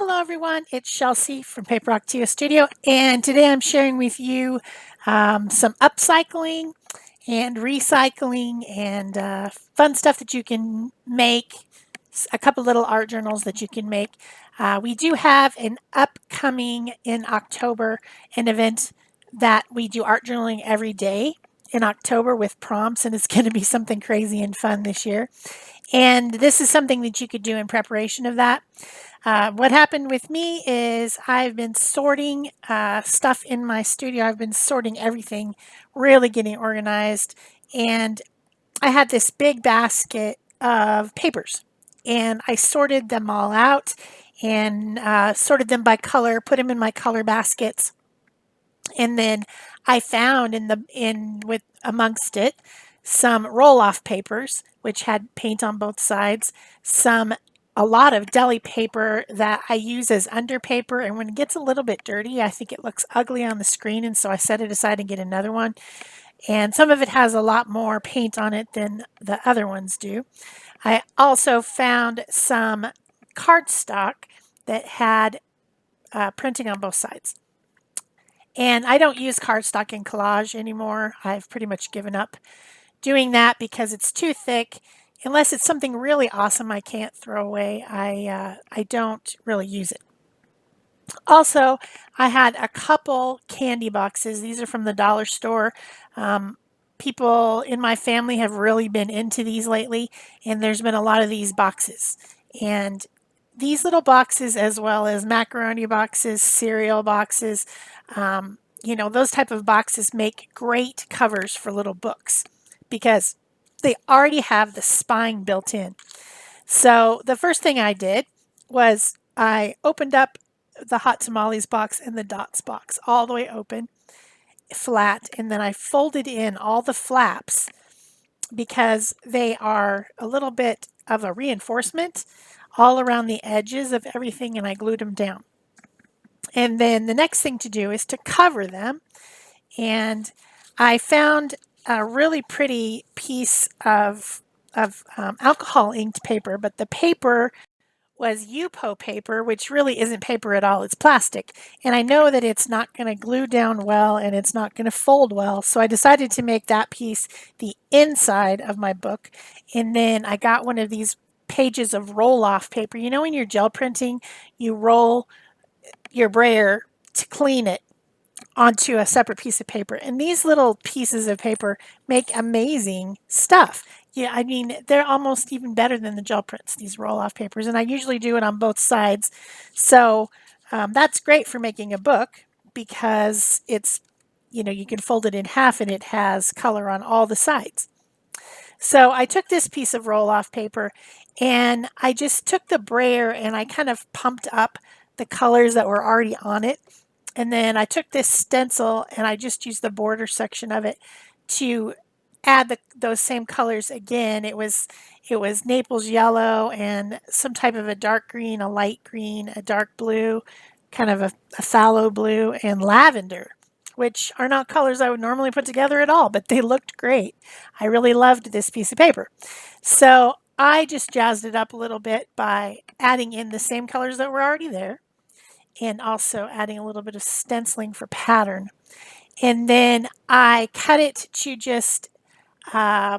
Hello everyone, it's Shel C from PaperOcotilloStudio, and today I'm sharing with you some upcycling and recycling and fun stuff that you can make, a couple little art journals that you can make. We do have an upcoming in October, an event that we do art journaling every day in October with prompts, and it's going to be something crazy and fun this year. And this is something that you could do in preparation of that. What happened with me is I've been sorting stuff in my studio. I've been sorting everything, really getting organized. And I had this big basket of papers. And I sorted them all out and sorted them by color, put them in my color baskets. And then I found with amongst it some roll-off papers, which had paint on both sides, a lot of deli paper that I use as underpaper, and when it gets a little bit dirty, I think it looks ugly on the screen, and so I set it aside and get another one. And some of it has a lot more paint on it than the other ones do. I also found some cardstock that had printing on both sides. And I don't use cardstock in collage anymore. I've pretty much given up doing that because it's too thick. Unless it's something really awesome I can't throw away, I don't really use it. Also, I had a couple candy boxes. These are from the dollar store. People in my family have really been into these lately, and there's been a lot of these boxes. And these little boxes, as well as macaroni boxes, cereal boxes, those type of boxes make great covers for little books because they already have the spine built in. So the first thing I did was I opened up the hot tamales box and the dots box all the way open, flat, and then I folded in all the flaps because they are a little bit of a reinforcement all around the edges of everything, and I glued them down. And then the next thing to do is to cover them, and I found a really pretty piece of alcohol inked paper, but the paper was UPO paper, which really isn't paper at all. It's plastic. And I know that it's not going to glue down well and it's not going to fold well. So I decided to make that piece the inside of my book. And then I got one of these pages of roll-off paper. You know, when you're gel printing, you roll your brayer to clean it onto a separate piece of paper. And these little pieces of paper make amazing stuff. Yeah, I mean, they're almost even better than the gel prints, these roll-off papers. And I usually do it on both sides. So that's great for making a book because you can fold it in half and it has color on all the sides. So I took this piece of roll-off paper and I just took the brayer and I kind of pumped up the colors that were already on it. And then I took this stencil and I just used the border section of it to add those same colors again. It was Naples yellow and some type of a dark green, a light green, a dark blue, kind of a phthalo blue, and lavender, which are not colors I would normally put together at all, but they looked great. I really loved this piece of paper. So I just jazzed it up a little bit by adding in the same colors that were already there, and also adding a little bit of stenciling for pattern. And then I cut it to just, I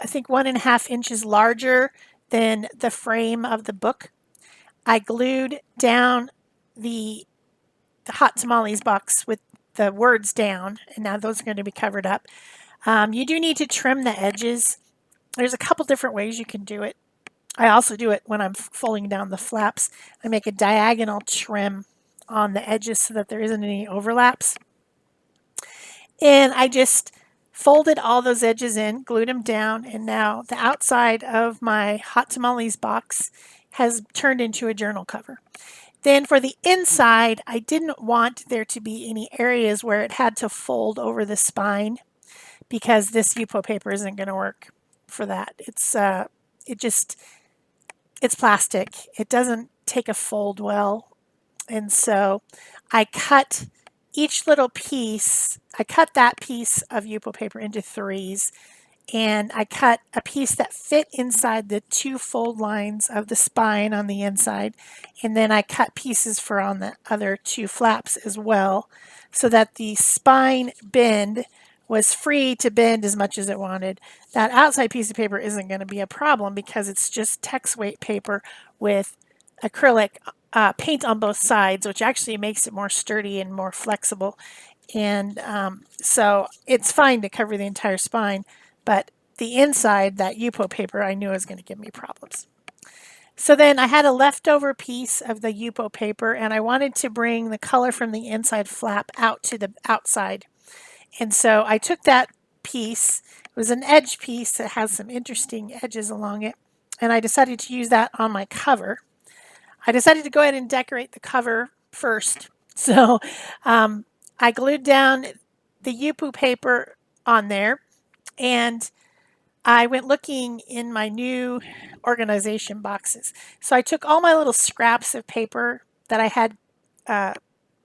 think 1.5 inches larger than the frame of the book. I glued down the hot tamales box with the words down, and now those are going to be covered up. You do need to trim the edges. There's a couple different ways you can do it. I also do it when I'm folding down the flaps. I make a diagonal trim on the edges so that there isn't any overlaps. And I just folded all those edges in, glued them down, and now the outside of my hot tamales box has turned into a journal cover. Then for the inside, I didn't want there to be any areas where it had to fold over the spine because this UPO paper isn't going to work for that. It's plastic. It doesn't take a fold well. And so I cut each little piece, I cut that piece of UPO paper into threes, and I cut a piece that fit inside the 2 fold lines of the spine on the inside, and then I cut pieces for on the other 2 flaps as well, so that the spine bend was free to bend as much as it wanted. That outside piece of paper isn't going to be a problem because it's just text weight paper with acrylic paint on both sides, which actually makes it more sturdy and more flexible. And so it's fine to cover the entire spine, but the inside, that Yupo paper, I knew was going to give me problems. So then I had a leftover piece of the Yupo paper, and I wanted to bring the color from the inside flap out to the outside. And so I took that piece, it was an edge piece that has some interesting edges along it, and I decided to use that on my cover. I decided to go ahead and decorate the cover first. So I glued down the Yupo paper on there, and I went looking in my new organization boxes. So I took all my little scraps of paper that I had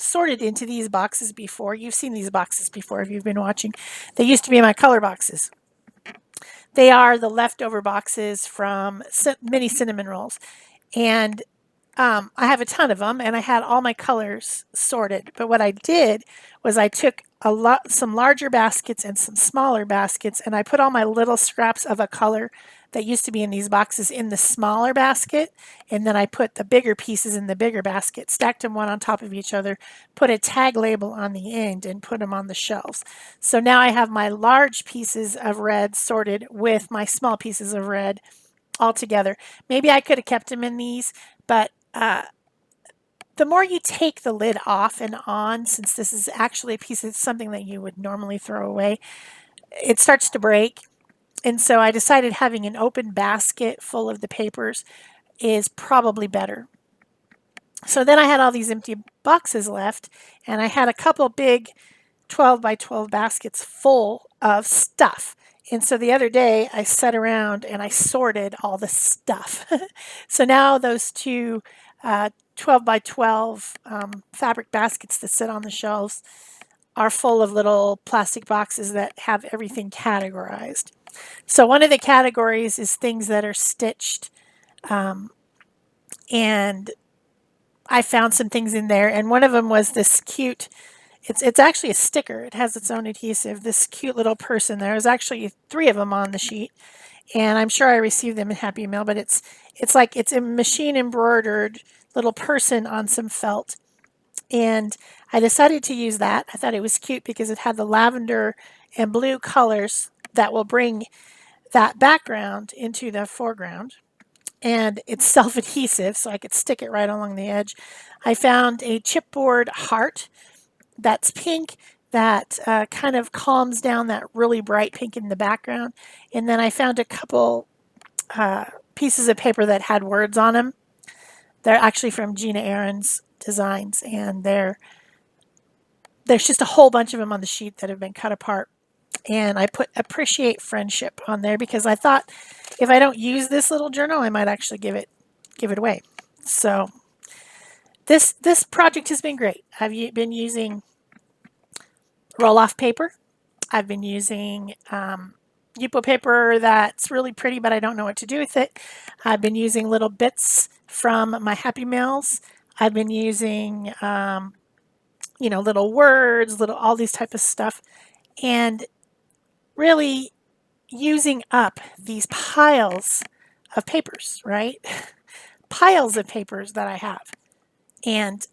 sorted into these boxes before. You've seen these boxes before if you've been watching. They used to be my color boxes. They are the leftover boxes from mini cinnamon rolls. And I have a ton of them, and I had all my colors sorted. But what I did was I took some larger baskets and some smaller baskets, and I put all my little scraps of a color that used to be in these boxes in the smaller basket, and then I put the bigger pieces in the bigger basket, stacked them one on top of each other, put a tag label on the end, and put them on the shelves. So now I have my large pieces of red sorted with my small pieces of red all together. Maybe I could have kept them in these, but the more you take the lid off and on, since this is actually a piece of something that you would normally throw away, it starts to break. And so I decided having an open basket full of the papers is probably better. So then I had all these empty boxes left, and I had a couple big 12 by 12 baskets full of stuff. And so the other day I sat around and I sorted all the stuff. So now those two 12 by 12 fabric baskets that sit on the shelves are full of little plastic boxes that have everything categorized. So one of the categories is things that are stitched, and I found some things in there, and one of them was this cute, it's actually a sticker. It has its own adhesive. This cute little person. There was actually 3 of them on the sheet, and I'm sure I received them in Happy Mail, but it's like it's a machine embroidered little person on some felt. And I decided to use that. I thought it was cute because it had the lavender and blue colors that will bring that background into the foreground. And it's self-adhesive, so I could stick it right along the edge. I found a chipboard heart that's pink that kind of calms down that really bright pink in the background. And then I found a couple pieces of paper that had words on them. They're actually from Gina Aaron's designs, and there's just a whole bunch of them on the sheet that have been cut apart. And I put appreciate friendship on there because I thought if I don't use this little journal, I might actually give it away. So this project has been great. I've been using roll-off paper. I've been using Yupo paper that's really pretty, but I don't know what to do with it. I've been using little bits from my Happy Mails. I've been using, little words, all these type of stuff, and really using up these piles of papers, right? Piles of papers that I have, and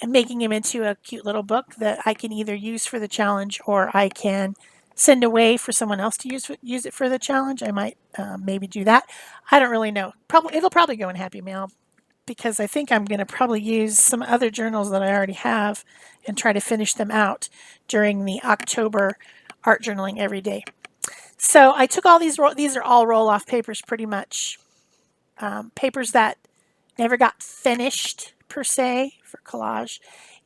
making them into a cute little book that I can either use for the challenge or I can send away for someone else to use it for the challenge. I might maybe do that. I don't really know. It'll probably go in Happy Mail because I think I'm going to probably use some other journals that I already have and try to finish them out during the October art journaling every day. So I took all these are all roll-off papers pretty much. Papers that never got finished per se for collage,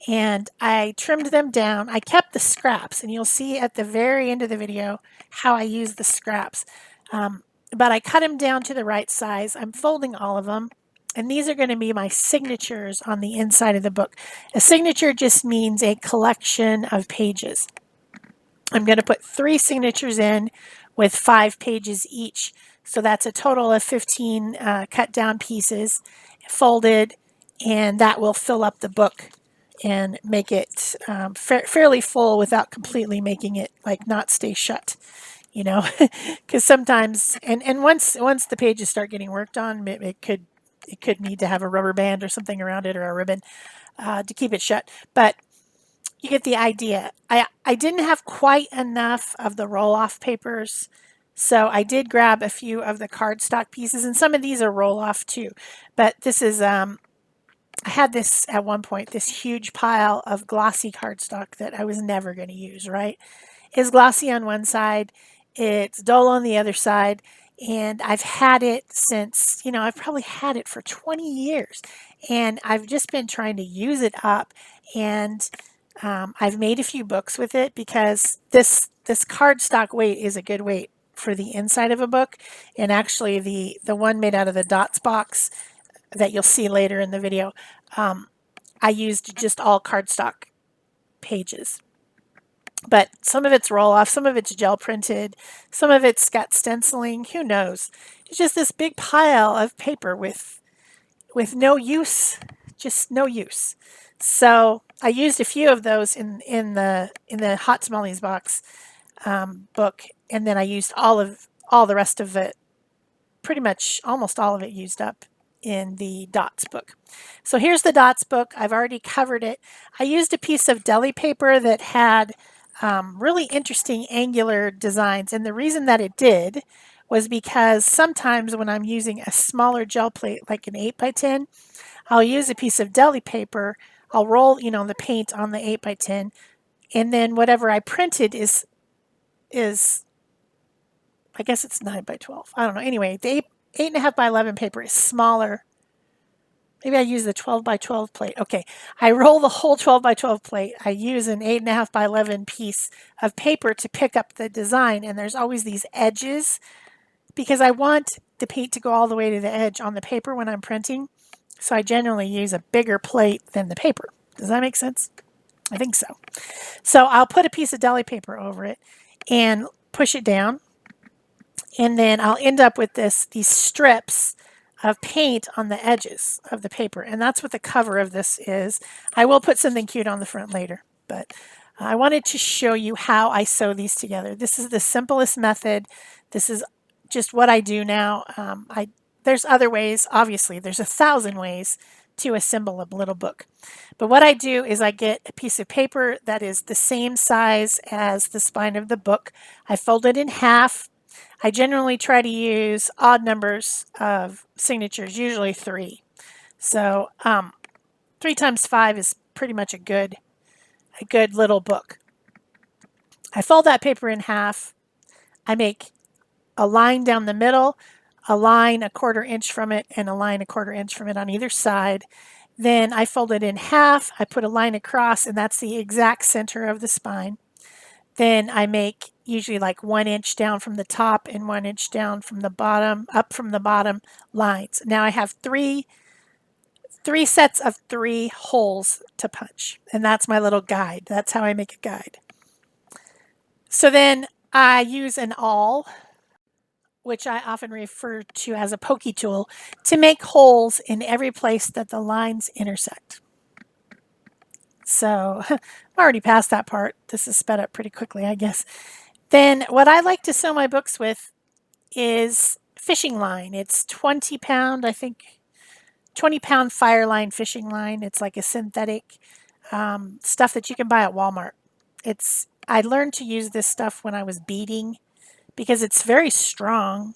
and I trimmed them down. I kept the scraps, and you'll see at the very end of the video how I use the scraps. But I cut them down to the right size. I'm folding all of them, and these are going to be my signatures on the inside of the book. A signature just means a collection of pages. I'm going to put 3 signatures in with 5 pages each. So that's a total of 15 cut down pieces folded, and that will fill up the book and make it fairly full without completely making it like not stay shut, you know, because sometimes and once the pages start getting worked on, it could need to have a rubber band or something around it or a ribbon to keep it shut. But you get the idea. I didn't have quite enough of the roll-off papers, so I did grab a few of the cardstock pieces, and some of these are roll-off too. But this is, I had this at one point, this huge pile of glossy cardstock that I was never going to use, right? It's glossy on one side, it's dull on the other side, and I've had it since, you know, I've probably had it for 20 years, and I've just been trying to use it up, and I've made a few books with it because this cardstock weight is a good weight for the inside of a book, and actually the one made out of the dots box that you'll see later in the video, I used just all cardstock pages. But some of it's roll off, some of it's gel printed, some of it's got stenciling, who knows. It's just this big pile of paper with no use, just no use. So I used a few of those in the Hot Tamales box book, and then I used all the rest of it, pretty much almost all of it used up in the dots book. So here's the dots book. I've already covered it. I used a piece of deli paper that had really interesting angular designs, and the reason that it did was because sometimes when I'm using a smaller gel plate like an 8x10, I'll use a piece of deli paper, I'll roll, you know, the paint on the 8x10, and then whatever I printed is I guess it's 9x12. I don't know. Anyway, the 8.5x11 paper is smaller. Maybe I use the 12x12 plate. Okay, I roll the whole 12x12 plate. I use an 8.5x11 piece of paper to pick up the design, and there's always these edges because I want the paint to go all the way to the edge on the paper when I'm printing. So I generally use a bigger plate than the paper. Does that make sense? I think so. So I'll put a piece of deli paper over it and push it down, and then I'll end up with these strips of paint on the edges of the paper, and that's what the cover of this is. I will put something cute on the front later, but I wanted to show you how I sew these together. This is the simplest method. This is just what I do now. There's other ways, obviously. There's 1,000 ways to assemble a little book. But what I do is I get a piece of paper that is the same size as the spine of the book. I fold it in half. I generally try to use odd numbers of signatures, usually 3. So 3 times 5 is pretty much a good little book. I fold that paper in half. I make a line down the middle, a line 1/4 inch from it, and a line 1/4 inch from it on either side. Then I fold it in half. I put a line across, and that's the exact center of the spine. Then I make usually like 1 inch down from the top and 1 inch down from the bottom, up from the bottom lines. Now I have three sets of 3 holes to punch, and that's my little guide. That's how I make a guide. So then I use an awl, which I often refer to as a pokey tool, to make holes in every place that the lines intersect. So I'm already past that part. This is sped up pretty quickly, I guess. Then what I like to sew my books with is fishing line. It's 20-pound, I think, 20-pound Fireline fishing line. It's like a synthetic stuff that you can buy at Walmart. I learned to use this stuff when I was beading because it's very strong.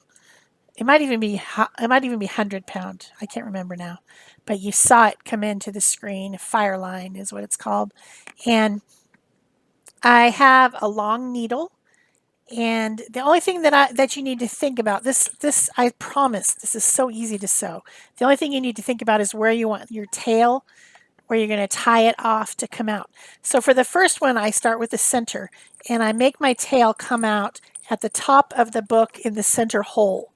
It might even be 100-pound. I can't remember now, but you saw it come into the screen. Fireline is what it's called, and I have a long needle. And the only thing that you need to think about, this I promise, this is so easy to sew. The only thing you need to think about is where you want your tail, where you're going to tie it off to come out. So for the first one, I start with the center, and I make my tail come out at the top of the book in the center hole.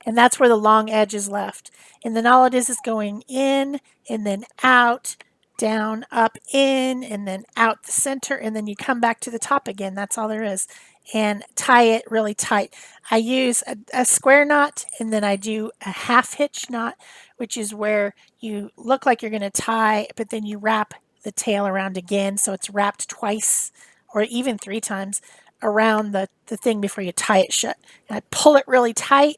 And that's where the long edge is left. And then all it is going in and then out down, up, in, and then out the center, and then you come back to the top again. That's all there is. And tie it really tight. I use a square knot, and then I do a half hitch knot, which is where you look like you're going to tie, but then you wrap the tail around again, so it's wrapped twice or even 3 times around the thing before you tie it shut. And I pull it really tight.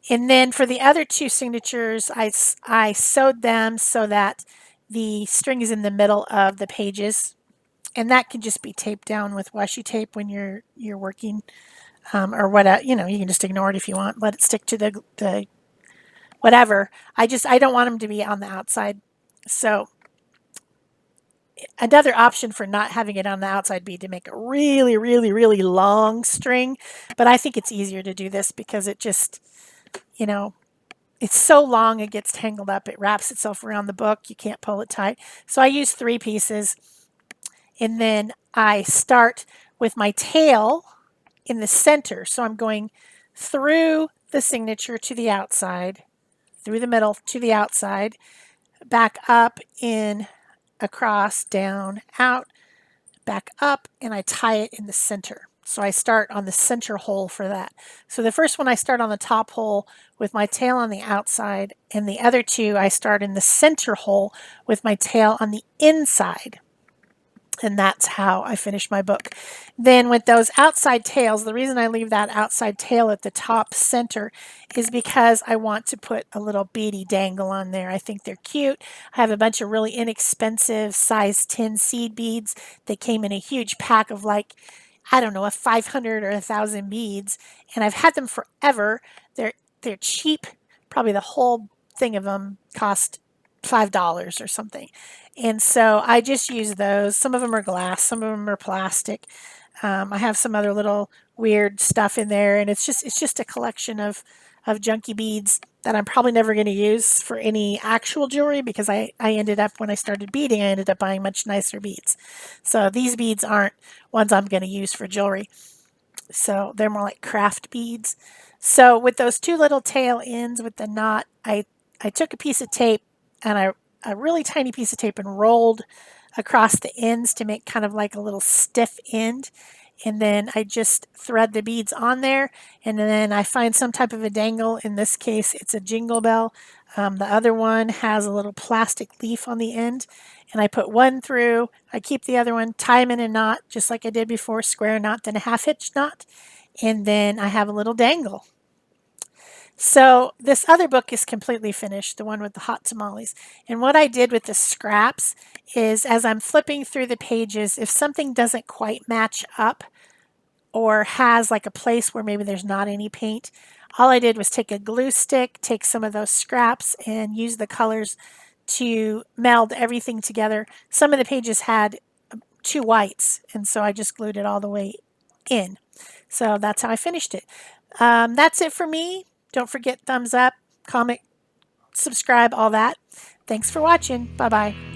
And then for the other 2 signatures, I sewed them so that the string is in the middle of the pages, and that can just be taped down with washi tape when you're working, or what, you can just ignore it if you want. Let it stick to the whatever. I don't want them to be on the outside. So another option for not having it on the outside would be to make a really, really, really long string. But I think it's easier to do this because it just, it's so long it gets tangled up. It wraps itself around the book. You can't pull it tight. So I use 3 pieces. And then I start with my tail in the center. So I'm going through the signature to the outside, through the middle to the outside, back up, in, across, down, out, back up, and I tie it in the center. So I start on the center hole for that. So the first one I start on the top hole with my tail on the outside, and the other 2 I start in the center hole with my tail on the inside. And that's how I finish my book. Then with those outside tails, the reason I leave that outside tail at the top center is because I want to put a little beady dangle on there. I think they're cute. I have a bunch of really inexpensive size 10 seed beads. They came in a huge pack of, like, I don't know, 500 or 1,000 beads, and I've had them forever. They're cheap. Probably the whole thing of them cost $5 or something. And so I just use those. Some of them are glass, some of them are plastic. I have some other little weird stuff in there, and it's just a collection of junky beads that I'm probably never going to use for any actual jewelry, because I ended up, when I started beading, I ended up buying much nicer beads. So these beads aren't ones I'm going to use for jewelry. So they're more like craft beads. So with those 2 little tail ends with the knot, I took a piece of tape, and a really tiny piece of tape, and rolled across the ends to make kind of like a little stiff end. And then I just thread the beads on there, and then I find some type of a dangle. In this case, it's a jingle bell. The other one has a little plastic leaf on the end, and I put one through. I keep the other one, tie them in a knot, just like I did before, square knot, then a half hitch knot, and then I have a little dangle. So this other book is completely finished, the one with the hot tamales. And what I did with the scraps is, as I'm flipping through the pages, if something doesn't quite match up, or has like a place where maybe there's not any paint, all I did was take a glue stick, take some of those scraps, and use the colors to meld everything together. Some of the pages had 2 whites, and so I just glued it all the way in. So that's how I finished it. That's it for me. Don't forget thumbs up, comment, subscribe, all that. Thanks for watching. Bye-bye.